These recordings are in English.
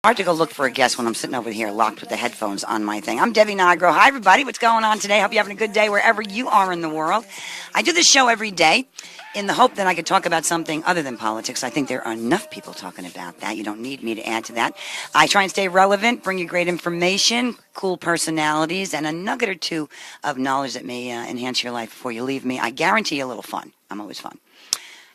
Hard to go look for a guest when I'm sitting over here locked with the headphones on my thing. I'm Debbie Nigro. Hi, everybody. What's going on today? Hope you're having a good day wherever you are in the world. I do this show every day in the hope that I could talk about something other than politics. I think there are enough people talking about that. You don't need me to add to that. I try and stay relevant, bring you great information, cool personalities, and a nugget or two of knowledge that may enhance your life before you leave me. I guarantee you a little fun. I'm always fun.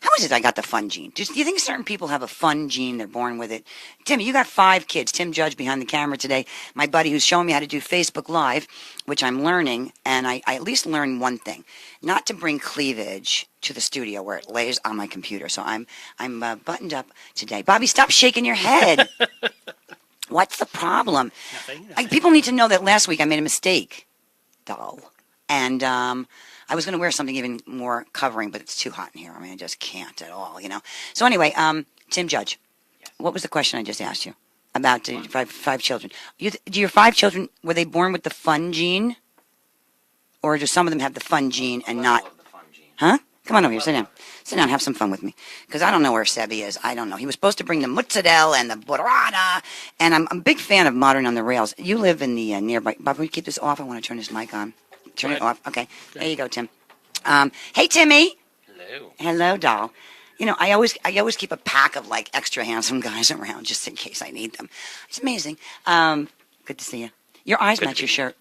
How is it I got the fun gene? Do you think certain people have a fun gene? They're born with it. Timmy, you got 5 kids. Tim Judge behind the camera today. My buddy who's showing me how to do Facebook Live, which I'm learning. And I at least learned one thing. Not to bring cleavage to the studio where it lays on my computer. So I'm buttoned up today. Bobby, stop shaking your head. What's the problem? Nothing. People need to know that last week I made a mistake, doll. And I was going to wear something even more covering, but it's too hot in here. I mean, I just can't at all, you know. So anyway, Tim Judge, what was the question I just asked you about the five children? Do your 5 children, were they born with the fun gene? Or do some of them have the fun gene and not? Huh? Come on over here, sit down. Sit down, have some fun with me. Because I don't know where Sebi is. I don't know. He was supposed to bring the mozzarella and the burrata. And I'm a big fan of Modern on the Rails. You live in the nearby. Bob, will you keep this off? I want to turn this mic on. Turn it off. Okay. There you go, Tim. Hey, Timmy. Hello. Hello, doll. You know, I always keep a pack of like extra handsome guys around just in case I need them. It's amazing. Good to see you. Your eyes match your shirt.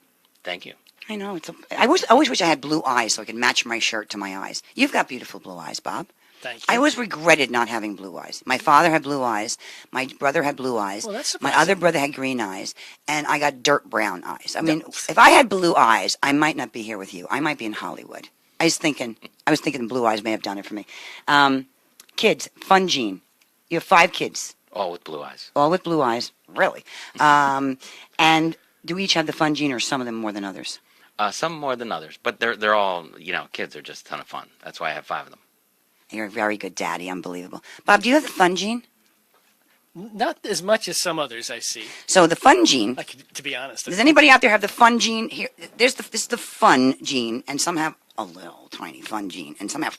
Thank you. I know. I always wish I had blue eyes so I could match my shirt to my eyes. You've got beautiful blue eyes, Bob. Thank you. I always regretted not having blue eyes. My father had blue eyes. My brother had blue eyes. Well, that's my surprising. other brother had green eyes. And I got dirt brown eyes. I mean, if I had blue eyes, I might not be here with you. I might be in Hollywood. I was thinking blue eyes may have done it for me. Kids, fun gene. You have 5 kids. All with blue eyes. All with blue eyes. Really. And do each have the fun gene or some of them more than others? Some more than others, but they're all, kids are just a ton of fun. That's why I have 5 of them. You're a very good daddy. Unbelievable. Bob, do you have the fun gene? Not as much as some others I see. So the fun gene. To be honest. Does anybody out there have the fun gene? Here, this is the fun gene, and some have a little tiny fun gene, and some have.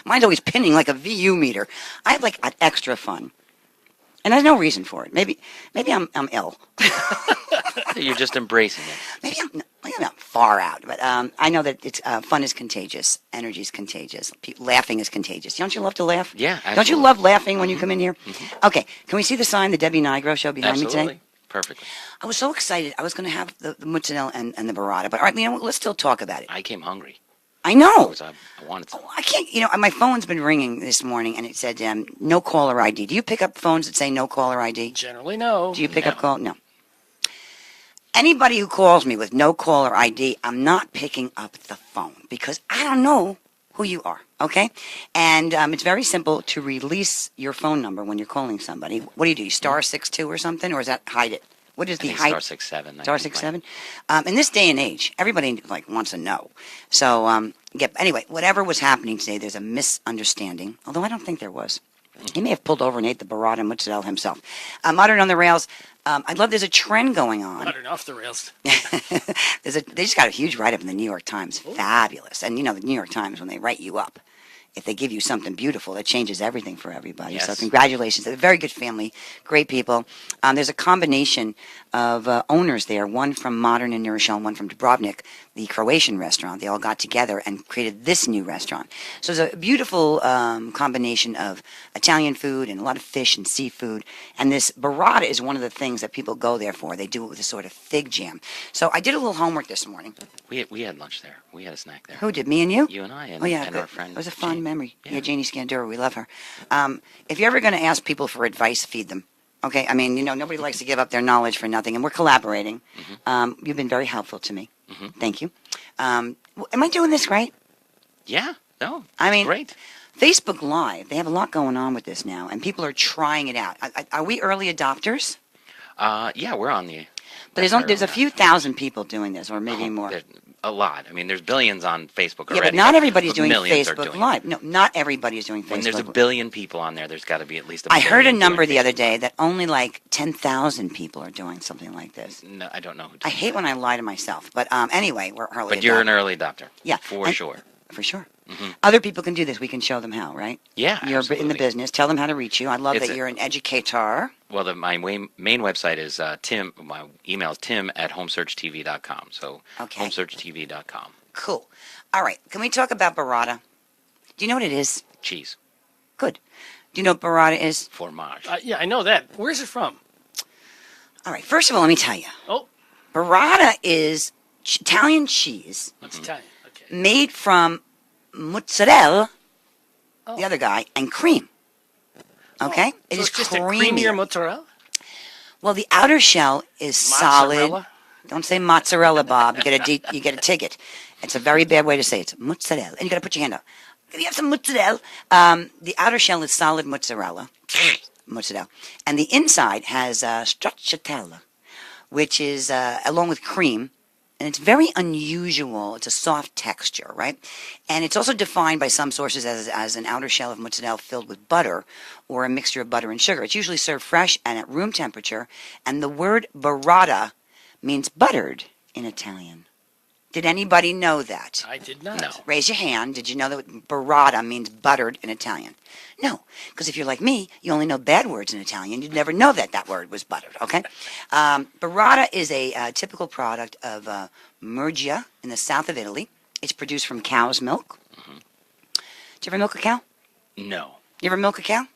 Mine's always pinning like a VU meter. I have like an extra fun, and there's no reason for it. Maybe I'm ill. You're just embracing it. Maybe I'm not far out, but I know that it's fun is contagious, energy is contagious, laughing is contagious. Don't you love to laugh? Yeah, absolutely. Don't you love laughing when you come in here? Mm-hmm. Okay, can we see the sign, the Debbie Nigro show behind me today? Perfectly. I was so excited. I was going to have the mozzarella and the burrata, but all right, let's still talk about it. I came hungry. I know. I wanted to. Oh, I can't. My phone's been ringing this morning, and it said no caller ID. Do you pick up phones that say no caller ID? Generally, no. Do you pick up call? No. Anybody who calls me with no caller ID, I'm not picking up the phone because I don't know who you are, okay? And it's very simple to release your phone number when you're calling somebody. What do? You star 62 or something, or is that hide it? What is the hide? Star 67. Star 67? In this day and age, everybody wants to know. So, anyway, whatever was happening today, there's a misunderstanding, although I don't think there was. He may have pulled over and ate the burrata and mozzarella himself. Modern on the Rails. I love there's a trend going on. Modern off the rails. They just got a huge write-up in the New York Times. Ooh. Fabulous. And, the New York Times, when they write you up, if they give you something beautiful, that changes everything for everybody. Yes. So congratulations. They're a very good family, great people. There's a combination of owners there, one from Modern in New Rochelle and one from Dubrovnik, the Croatian restaurant. They all got together and created this new restaurant. So it's a beautiful combination of Italian food and a lot of fish and seafood. And this burrata is one of the things that people go there for. They do it with a sort of fig jam. So I did a little homework this morning. We had lunch there. We had a snack there. Who did? Me and you? You and I and, and our friend. It was a fun memory. Yeah, Janie Scandura, we love her. If you're ever going to ask people for advice, feed them. Okay? I mean, nobody likes to give up their knowledge for nothing, and we're collaborating. Mm-hmm. You've been very helpful to me. Mm-hmm. Thank you. Am I doing this right? Yeah. No. I mean, great. Facebook Live, they have a lot going on with this now, and people are trying it out. Are we early adopters? Yeah, we're on the... But there's a few thousand people doing this, or maybe more. A lot. I mean, there's billions on Facebook already. Yeah, but not everybody's doing Facebook doing Live. No, not everybody is doing Facebook. When there's a billion people on there, there's got to be at least a I billion. heard a number the other day that only like 10,000 people are doing something like this. No, I don't know. I hate when I lie to myself. But anyway, we're early But you're an early adopter. Yeah. For sure. For sure. Other people can do this. We can show them how, right? Yeah, You're in absolutely. the business. Tell them how to reach you. I love It's that you're an educator. Well, my main website is Tim. My email is tim@homesearchtv.com. So Okay. homesearchtv.com. Cool. All right. Can we talk about burrata? Do you know what it is? Cheese, Good. Do you know what burrata is? fromage. Yeah, I know that. Where's it from? All right. First of all, let me tell you. Oh, Burrata is Italian cheese it's Italian. Okay. made from mozzarella, Oh. the other guy, and cream. Okay? So It is it's just a creamy. creamier mozzarella? Well, the outer shell is solid. Mozzarella? Don't say mozzarella, Bob. You get a ticket. It's a very bad way to say it. It's mozzarella. And you got to put your hand up. Can you have some mozzarella? The outer shell is solid mozzarella. Mozzarella. And the inside has stracciatella, which is along with cream. And it's very unusual. It's a soft texture, right? And it's also defined by some sources as an outer shell of mozzarella filled with butter or a mixture of butter and sugar. It's usually served fresh and at room temperature. And the word burrata means buttered in Italian. Did anybody know that? I did not. No. Raise your hand. Did you know that burrata means buttered in Italian? No, because if you're like me, you only know bad words in Italian. You'd never know that word was buttered, okay? Burrata is a typical product of Murgia in the south of Italy. It's produced from cow's milk. Do you ever milk a cow? No. You ever milk a cow?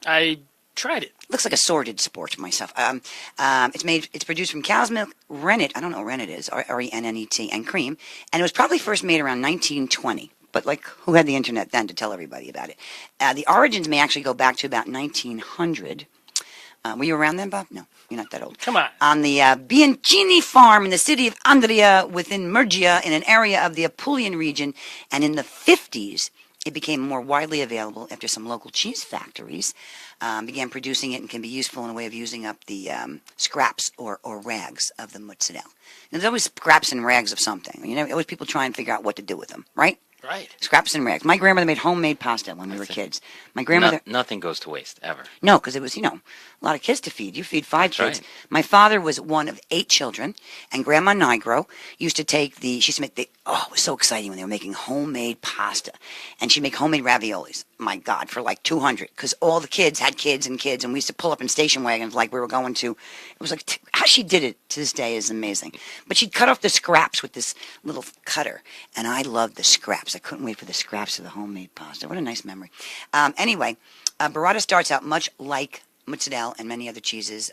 I tried it. Looks like a sordid sport to myself. It's produced from cow's milk, rennet, I don't know what rennet is, R-E-N-N-E-T, and cream. And it was probably first made around 1920. But like, who had the internet then to tell everybody about it? The origins may actually go back to about 1900. Were you around then, Bob? No, you're not that old. Come on. On the Bianchini farm in the city of Andria within Murgia in an area of the Apulian region. And in the 50s, it became more widely available after some local cheese factories began producing it and can be useful in a way of using up the scraps or rags of the mozzarella. There's always scraps and rags of something. You know, always people try and figure out what to do with them, right? Right. Scraps and rags. My grandmother made homemade pasta when we were kids. My grandmother... Nothing goes to waste, ever. No, because it was, a lot of kids to feed. You feed 5 kids. right. My father was one of 8 children, and Grandma Nigro used to take she used to make it was so exciting when they were making homemade pasta. And she'd make homemade raviolis, my God, for like 200, because all the kids had kids, and we used to pull up in station wagons like we were going to, it was like, how she did it to this day is amazing. But she'd cut off the scraps with this little cutter, and I loved the scraps. I couldn't wait for the scraps of the homemade pasta. What a nice memory. Anyway, burrata starts out much like mozzarella and many other cheeses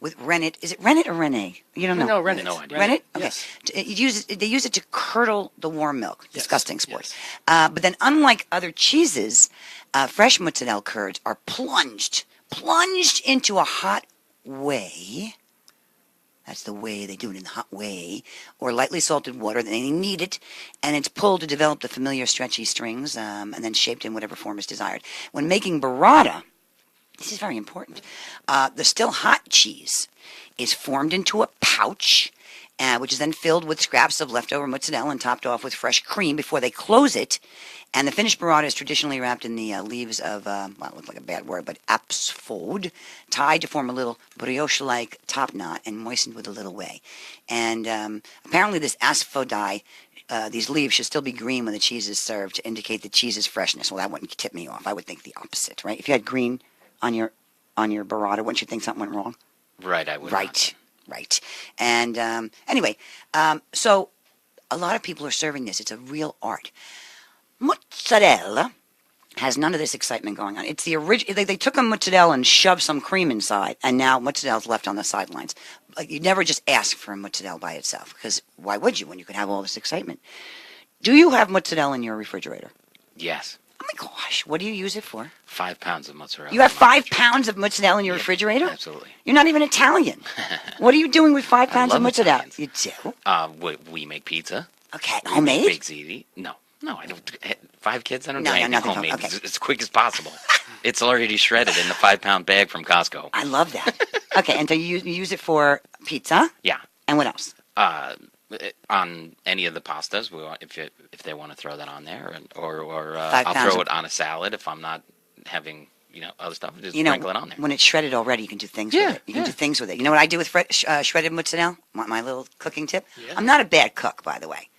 with rennet. Is it rennet or renne? You don't know. No, rennet. No idea. Rennet? Okay. Yes. They use it to curdle the warm milk. Yes, Disgusting sport. yes. But then, unlike other cheeses, fresh mozzarella curds are plunged into a hot whey. That's the way they do it, in the hot whey, or lightly salted water. They knead it, and it's pulled to develop the familiar stretchy strings, and then shaped in whatever form is desired. When making burrata, this is very important. The still hot cheese is formed into a pouch, which is then filled with scraps of leftover mozzarella and topped off with fresh cream before they close it. And the finished burrata is traditionally wrapped in the leaves of, it looks like a bad word, but apsfode, tied to form a little brioche-like top knot and moistened with a little whey. And apparently this asphodai, these leaves should still be green when the cheese is served to indicate the cheese's freshness. Well, that wouldn't tip me off. I would think the opposite, right? If you had green on your burrata, wouldn't you think something went wrong? Right, I would. Right. And anyway, so a lot of people are serving this. It's a real art. Mozzarella has none of this excitement going on. It's the original. They took a mozzarella and shoved some cream inside, and now mozzarella's left on the sidelines. Like, you never just ask for a mozzarella by itself, because why would you when you could have all this excitement? Do you have mozzarella in your refrigerator? Yes. Oh my gosh, what do you use it for? 5 pounds of mozzarella. You have in my 5 pounds of mozzarella in your refrigerator? Absolutely. You're not even Italian. What are you doing with 5 pounds of love mozzarella? Italians. You do? We make pizza. Okay, We make homemade? baked ziti. No, I don't. 5 kids? I don't No, do anything nothing homemade. Okay. It's as quick as possible. It's already shredded in the 5-pound bag from Costco. I love that. Okay, and so you use it for pizza? Yeah. And what else? On any of the pastas, if they want to throw that on there, or 5 I'll pounds throw of- it on a salad if I'm not having other stuff. Just You know, sprinkle it on there. when it's shredded already, you can do things Yeah, with it. You can yeah. do things with it. You know what I do with shredded mozzarella? My little cooking tip? Yeah. I'm not a bad cook, by the way.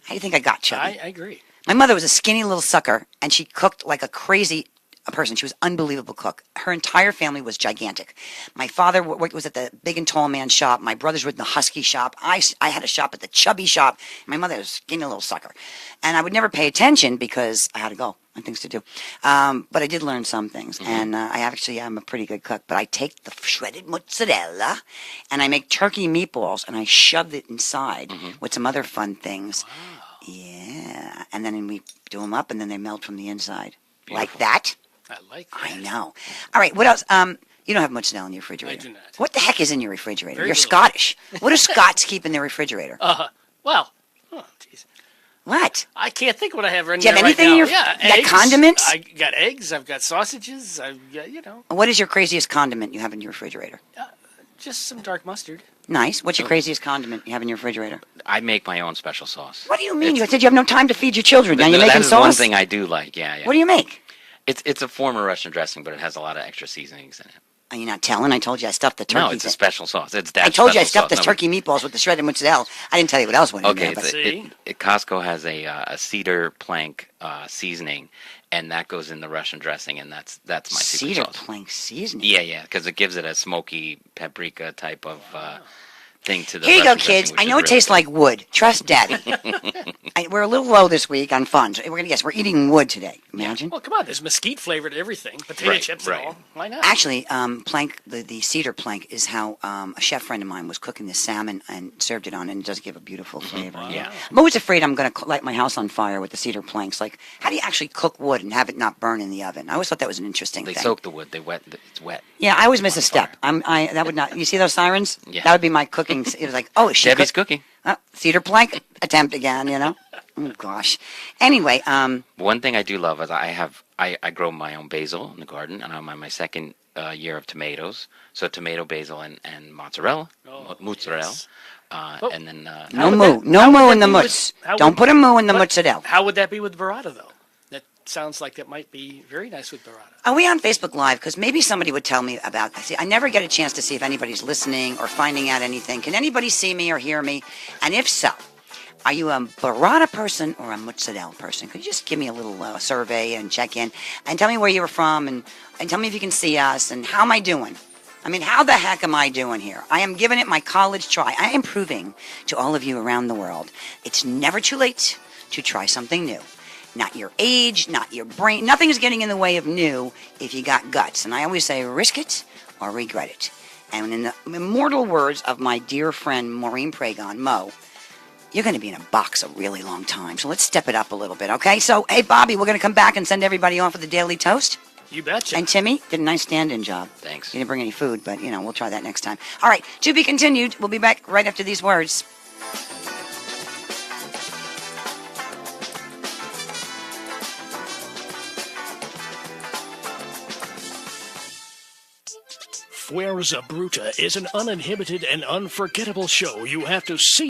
How do you think I got chubby? I agree. My mother was a skinny little sucker, and she cooked like a crazy person. She was an unbelievable cook. Her entire family was gigantic. My father was at the big and tall man shop. My brothers were in the husky shop. I had a shop at the chubby shop. My mother was a skinny little sucker. And I would never pay attention because I had to go and things to do. But I did learn some things. And I actually am a pretty good cook. But I take the shredded mozzarella and I make turkey meatballs and I shove it inside with some other fun things. Wow. Yeah. And then we do them up and then they melt from the inside. Beautiful. Like that. I like that. I know. All right, what else? You don't have mozzarella in your refrigerator. I do not. What the heck is in your refrigerator? Very You're little. Scottish. What do Scots keep in their refrigerator? Well, oh, jeez. What? I can't think what I have right Do you have now. anything in your? Yeah, You got eggs. condiments? I got eggs. I've got sausages. I've got, What is your craziest condiment you have in your refrigerator? just some dark mustard. Nice. What's your craziest condiment you have in your refrigerator? I make my own special sauce. What do you mean? You said you have no time to feed your children. Now you're That making is sauce? one thing I do like. Yeah. What do you make? It's a form of Russian dressing, but it has a lot of extra seasonings in it. Are you not telling? I told you I stuffed the turkey. No, it's a special sauce. It's that. I told you I special stuffed the sauce. turkey meatballs with the shredded mozzarella. I didn't tell you what else went in Okay, there. But See? Costco has a cedar plank seasoning, and that goes in the Russian dressing, and that's my secret cedar sauce. plank seasoning. Yeah, because it gives it a smoky paprika type of thing to the. Here you go, Russian dressing, kids. which I is know it really tastes good. like wood. Trust Daddy. We're a little low this week on funds. We're gonna guess. We're eating wood today. Imagine. Well, come on. There's mesquite flavored everything. Potato Right, chips right. and all. Why not? Actually, plank, the cedar plank is how a chef friend of mine was cooking the salmon and served it on, and it does give a beautiful flavor. Wow. Yeah. I'm always afraid I'm going to light my house on fire with the cedar planks. Like, how do you actually cook wood and have it not burn in the oven? I always thought that was an interesting They thing. soak the wood. It's wet. Yeah, I always miss a on step. fire. That would not. You see those sirens? Yeah. That would be my cooking. It was like, oh, she Debbie's cooked- cooking. cedar plank attempt again. Oh gosh. Anyway, One thing I do love is I grow my own basil in the garden, and I'm on my second year of tomatoes. So tomato, basil, and mozzarella, mozzarella, yes. and then no would moo, that- no how would moo that in the be with- mutz. how Don't would- put a moo in the what- mozzarella. How would that be with burrata, though? That sounds like that might be very nice with burrata. Are we on Facebook Live? Because maybe somebody would tell me about. See, I never get a chance to see if anybody's listening or finding out anything. Can anybody see me or hear me? And if so, are you a burrata person or a mozzarella person? Could you just give me a little survey and check in and tell me where you were from and tell me if you can see us and how am I doing? I mean, how the heck am I doing here? I am giving it my college try. I am proving to all of you around the world it's never too late to try something new. Not your age, not your brain. Nothing is getting in the way of new if you got guts. And I always say, risk it or regret it. And in the immortal words of my dear friend Maureen Pragon, Mo, you're going to be in a box a really long time. So let's step it up a little bit, okay? So, hey, Bobby, we're going to come back and send everybody off with the Daily Toast. You betcha. And Timmy did a nice stand-in job. Thanks. You didn't bring any food, but, we'll try that next time. All right, to be continued. We'll be back right after these words. Fuerza Bruta is an uninhibited and unforgettable show you have to see.